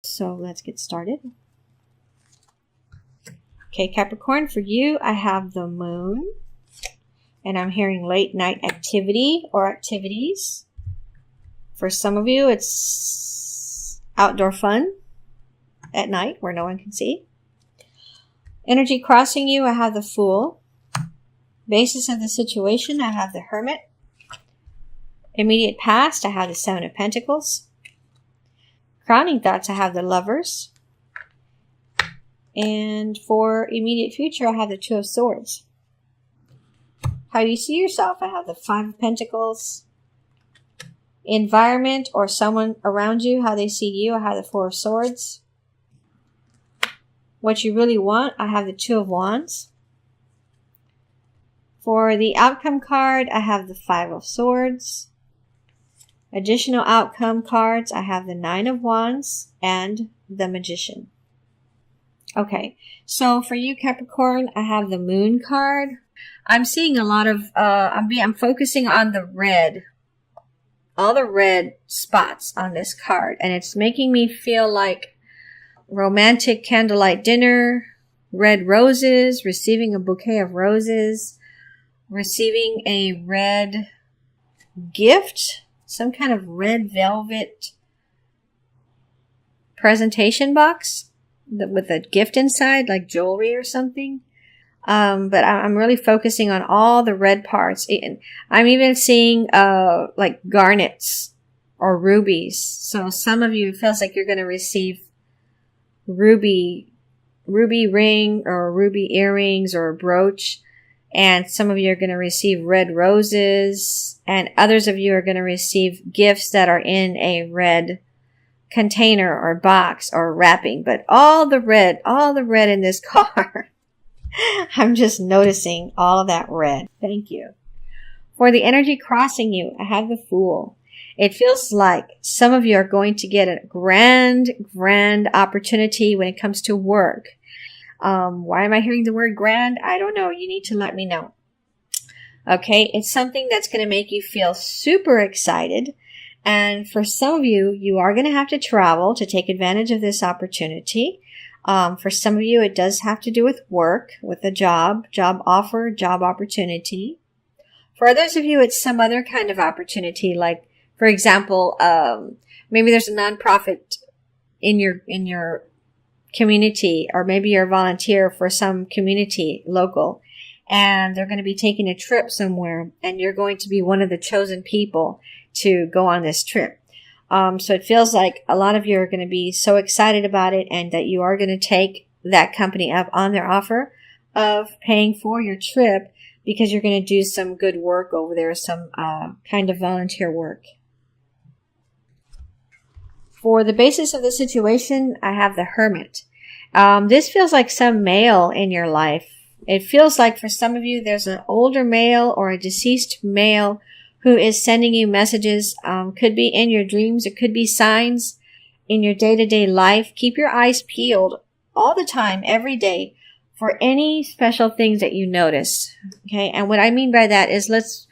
So let's get started. Okay, Capricorn, for you, I have the moon. And I'm hearing late night activity or activities. For some of you, it's outdoor fun at night where no one can see. Energy crossing you, I have the Fool. Basis of the situation, I have the Hermit. Immediate past, I have the Seven of Pentacles. Crowning thoughts, I have the Lovers. And for immediate future, I have the Two of Swords. How you see yourself, I have the Five of Pentacles. Environment or someone around you, how they see you, I have the Four of Swords. What you really want, I have the Two of Wands. For the outcome card, I have the Five of Swords. Additional outcome cards, I have the Nine of Wands and the Magician. Okay, so for you, Capricorn, I have the Moon card. I'm seeing a lot of, I'm focusing on the red, all the red spots on this card. And it's making me feel like romantic candlelight dinner, red roses, receiving a bouquet of roses, receiving a red gift, some kind of red velvet presentation box with a gift inside, like jewelry or something. But I'm really focusing on all the red parts. I'm even seeing like garnets or rubies. So some of you, it feels like you're going to receive ruby ring or ruby earrings or a brooch. And some of you are going to receive red roses. And others of you are going to receive gifts that are in a red container or box or wrapping. But all the red in this card. I'm just noticing all of that red. Thank you. For the energy crossing you, I have the Fool. It feels like some of you are going to get a grand opportunity when it comes to work. Why am I hearing the word grand? I don't know. You need to let me know. Okay, it's something that's going to make you feel super excited. And for some of you, you are going to have to travel to take advantage of this opportunity. For some of you, it does have to do with work, with a job offer, job opportunity. For others of you, it's some other kind of opportunity. Like, for example, maybe there's a nonprofit in your community, or maybe you're a volunteer for some community local, and they're going to be taking a trip somewhere, and you're going to be one of the chosen people to go on this trip. So it feels like a lot of you are going to be so excited about it, and that you are going to take that company up on their offer of paying for your trip, because you're going to do some good work over there, some kind of volunteer work. For the basis of the situation, I have the Hermit. This feels like some male in your life. It feels like for some of you, there's an older male or a deceased male who is sending you messages. Could be in your dreams. It could be signs in your day-to-day life. Keep your eyes peeled all the time, every day, for any special things that you notice. Okay. And what I mean by that is, let's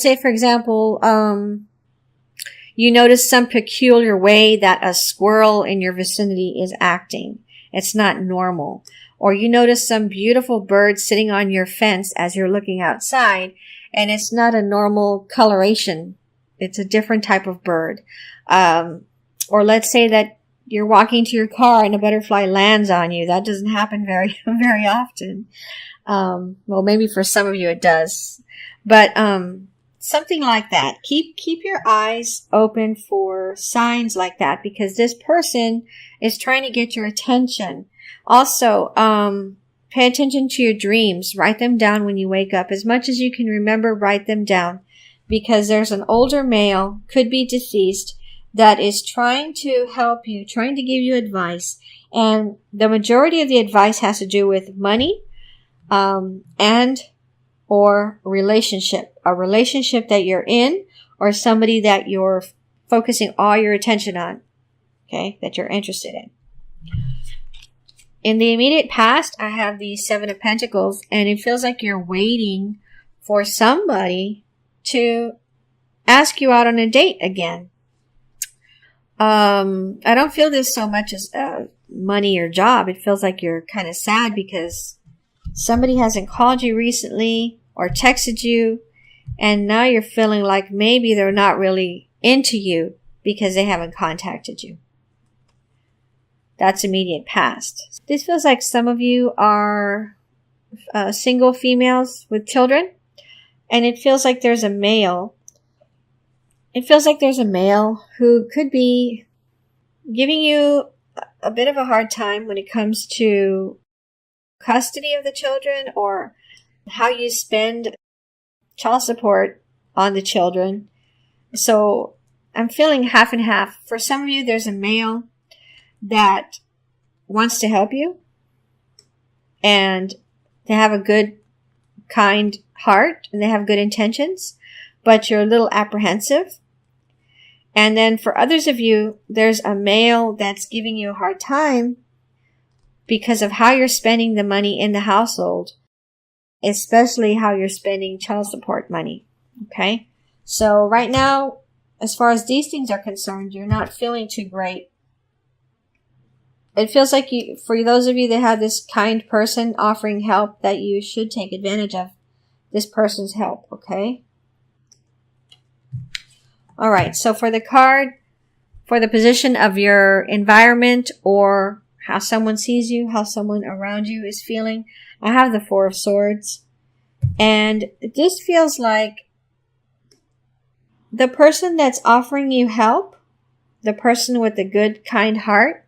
say, for example, you notice some peculiar way that a squirrel in your vicinity is acting. It's not normal. Or you notice some beautiful bird sitting on your fence as you're looking outside, and it's not a normal coloration. It's a different type of bird. Or let's say that you're walking to your car and a butterfly lands on you. That doesn't happen very, very often. Well, maybe for some of you it does. But something like that. Keep your eyes open for signs like that, because this person is trying to get your attention. Also, pay attention to your dreams. Write them down when you wake up. As much as you can remember, write them down, because there's an older male, could be deceased, that is trying to help you, trying to give you advice. And the majority of the advice has to do with money, and or relationship, a relationship that you're in, or somebody that you're focusing all your attention on, okay, that you're interested in. In the immediate past, I have the Seven of Pentacles, and it feels like you're waiting for somebody to ask you out on a date again. I don't feel this so much as money or job. It feels like you're kind of sad because somebody hasn't called you recently or texted you, and now you're feeling like maybe they're not really into you because they haven't contacted you. That's immediate past. This feels like some of you are single females with children, and it feels like there's a male. It feels like there's a male who could be giving you a bit of a hard time when it comes to custody of the children or how you spend child support on the children. So I'm feeling half and half. For some of you, there's a male that wants to help you and they have a good, kind heart and they have good intentions, but you're a little apprehensive. And then for others of you, there's a male that's giving you a hard time because of how you're spending the money in the household, especially how you're spending child support money. Okay? So right now, as far as these things are concerned, you're not feeling too great. It feels like for those of you that have this kind person offering help, that you should take advantage of this person's help. Okay? All right, so for the card, for the position of your environment or how someone sees you, how someone around you is feeling, I have the Four of Swords. And this feels like the person that's offering you help, the person with the good, kind heart,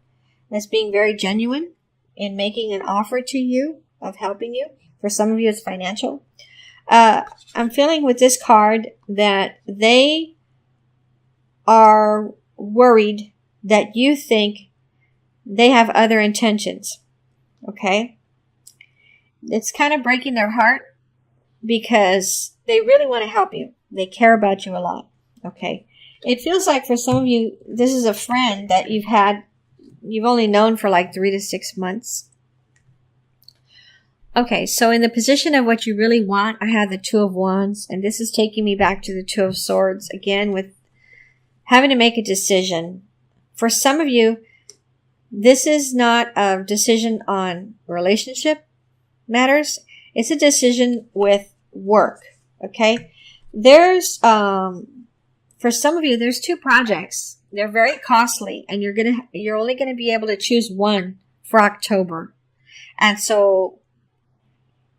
that's being very genuine in making an offer to you of helping you. For some of you, it's financial. I'm feeling with this card that they are worried that you think they have other intentions. Okay? It's kind of breaking their heart because they really want to help you. They care about you a lot. Okay? It feels like for some of you, this is a friend that you've only known for like 3 to 6 months. Okay, so in the position of what you really want, I have the Two of Wands, and this is taking me back to the Two of Swords again with having to make a decision. For some of you, this is not a decision on relationship matters. It's a decision with work. Okay? There's, for some of you, there's 2 projects. They're very costly and you're only going to be able to choose one for October. And so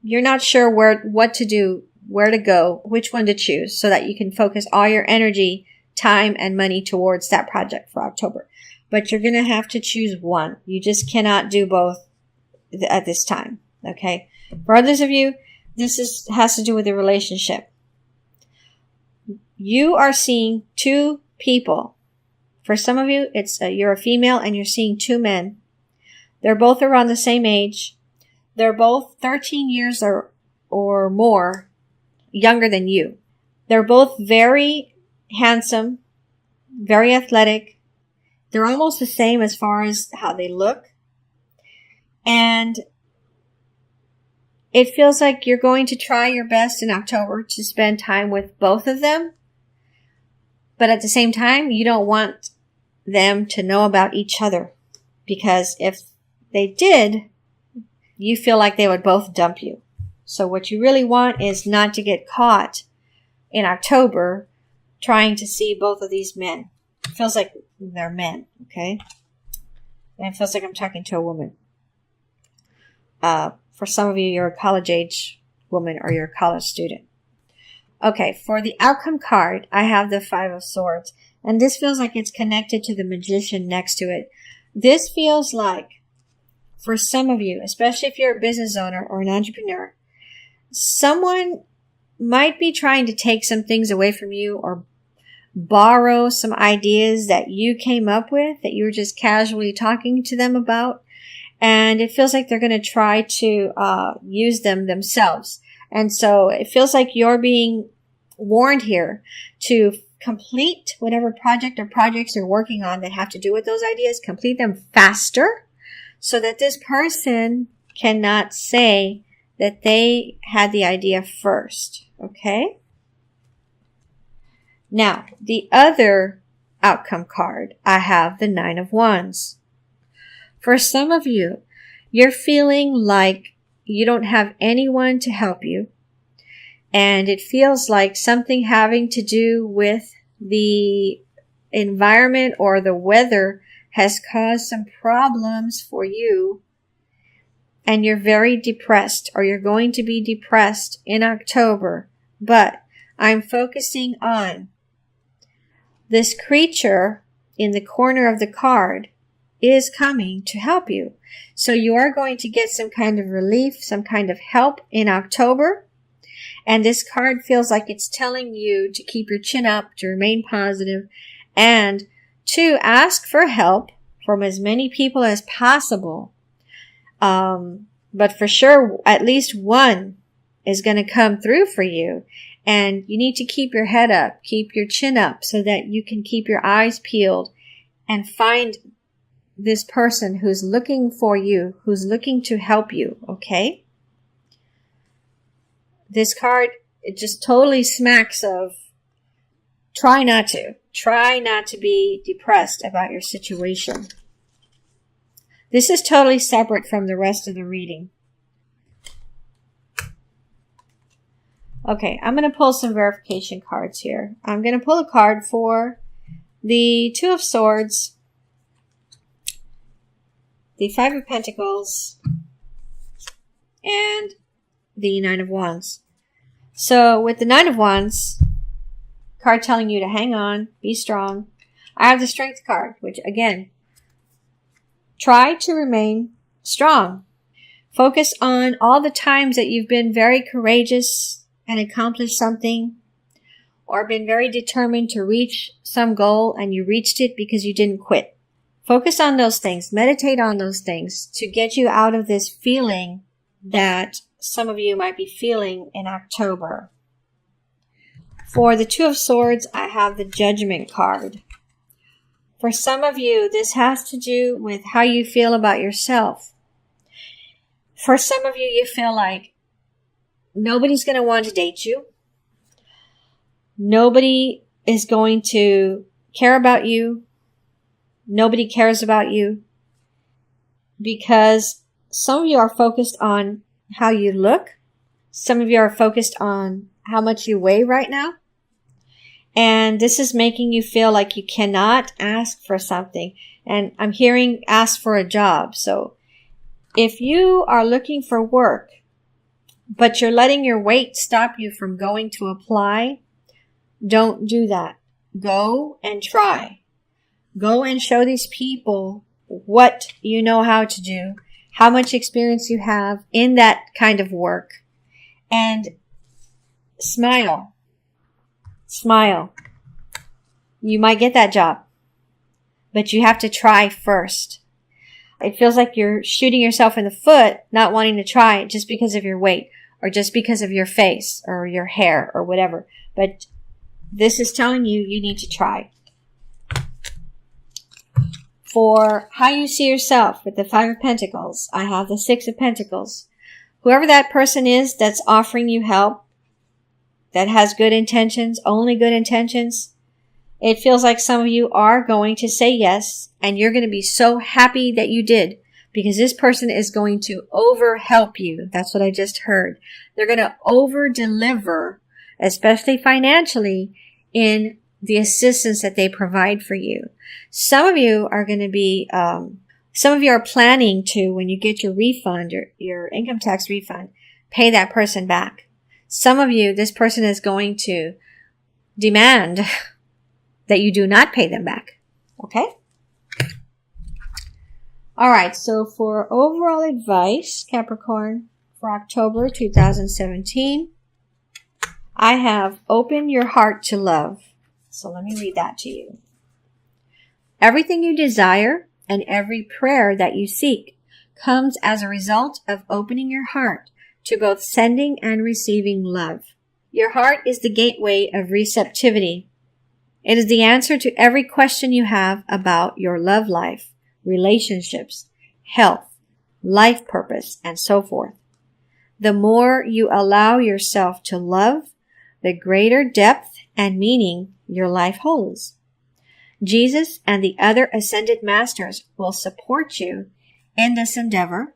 you're not sure what to do, where to go, which one to choose so that you can focus all your energy, time, and money towards that project for October. But you're going to have to choose one. You just cannot do both at this time. Okay? For others of you, this has to do with the relationship. You are seeing 2 people. For some of you, it's you're a female and you're seeing 2 men. They're both around the same age. They're both 13 years or more younger than you. They're both very handsome, very athletic. They're almost the same as far as how they look. And it feels like you're going to try your best in October to spend time with both of them. But at the same time, you don't want them to know about each other. Because if they did, you feel like they would both dump you. So what you really want is not to get caught in October trying to see both of these men. It feels like they're men, okay? And it feels like I'm talking to a woman. For some of you, you're a college-age woman or you're a college student. Okay, for the outcome card, I have the Five of Swords. And this feels like it's connected to the Magician next to it. This feels like, for some of you, especially if you're a business owner or an entrepreneur, someone might be trying to take some things away from you or borrow some ideas that you came up with, that you were just casually talking to them about. And it feels like they're going to try to use them themselves. And so it feels like you're being warned here to complete whatever project or projects you're working on that have to do with those ideas, complete them faster so that this person cannot say that they had the idea first. Okay? Now, the other outcome card, I have the Nine of Wands. For some of you, you're feeling like you don't have anyone to help you. And it feels like something having to do with the environment or the weather has caused some problems for you. And you're very depressed, or you're going to be depressed in October. But I'm focusing on this creature in the corner of the card is coming to help you. So you are going to get some kind of relief, some kind of help in October. And this card feels like it's telling you to keep your chin up, to remain positive, and to ask for help from as many people as possible. But for sure, at least one is going to come through for you. And you need to keep your head up, keep your chin up, so that you can keep your eyes peeled and find this person who's looking for you, who's looking to help you, okay? This card, it just totally smacks of try not to be depressed about your situation. This is totally separate from the rest of the reading. Okay, I'm going to pull some verification cards here. I'm going to pull a card for the Two of Swords, the Five of Pentacles, and the Nine of Wands. So with the Nine of Wands, card telling you to hang on, be strong. I have the Strength card, which again, try to remain strong. Focus on all the times that you've been very courageous and accomplished something, or been very determined to reach some goal and you reached it because you didn't quit. Focus on those things. Meditate on those things to get you out of this feeling that some of you might be feeling in October. For the Two of Swords, I have the Judgment card. For some of you, this has to do with how you feel about yourself. For some of you, you feel like nobody's going to want to date you. Nobody is going to care about you. Nobody cares about you. Because some of you are focused on how you look. Some of you are focused on how much you weigh right now. And this is making you feel like you cannot ask for something. And I'm hearing ask for a job. So if you are looking for work, but you're letting your weight stop you from going to apply, don't do that. Go and try. Go and show these people what you know how to do, how much experience you have in that kind of work, and smile. Smile. You might get that job, but you have to try first. It feels like you're shooting yourself in the foot, not wanting to try it just because of your weight or just because of your face or your hair or whatever. But this is telling you you need to try. For how you see yourself with the Five of Pentacles, I have the Six of Pentacles. Whoever that person is that's offering you help, that has good intentions, only good intentions, it feels like some of you are going to say yes, and you're going to be so happy that you did, because this person is going to over-help you. That's what I just heard. They're going to over-deliver, especially financially, in the assistance that they provide for you. Some of you are going to be, some of you are planning to, when you get your refund, your income tax refund, pay that person back. Some of you, this person is going to demand that you do not pay them back. Okay? Alright, so for overall advice, Capricorn, for October 2017, I have open your heart to love. So let me read that to you. Everything you desire and every prayer that you seek comes as a result of opening your heart to both sending and receiving love. Your heart is the gateway of receptivity. It is the answer to every question you have about your love life, relationships, health, life purpose, and so forth. The more you allow yourself to love, the greater depth and meaning your life holds. Jesus and the other ascended masters will support you in this endeavor,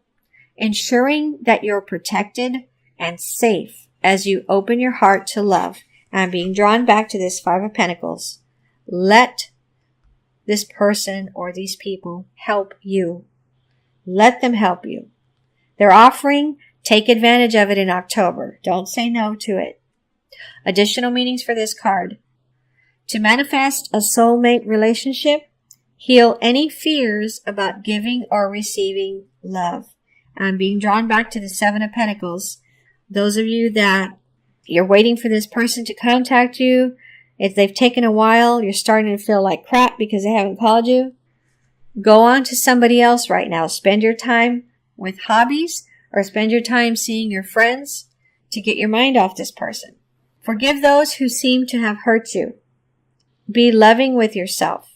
ensuring that you're protected and safe as you open your heart to love. And being drawn back to this Five of Pentacles, let this person or these people help you. Let them help you. They're offering, take advantage of it in October. Don't say no to it. Additional meanings for this card. To manifest a soulmate relationship, heal any fears about giving or receiving love. I'm being drawn back to the Seven of Pentacles. Those of you that you're waiting for this person to contact you, if they've taken a while, you're starting to feel like crap because they haven't called you, go on to somebody else right now. Spend your time with hobbies or spend your time seeing your friends to get your mind off this person. Forgive those who seem to have hurt you. Be loving with yourself.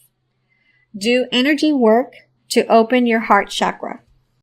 Do energy work to open your heart chakra.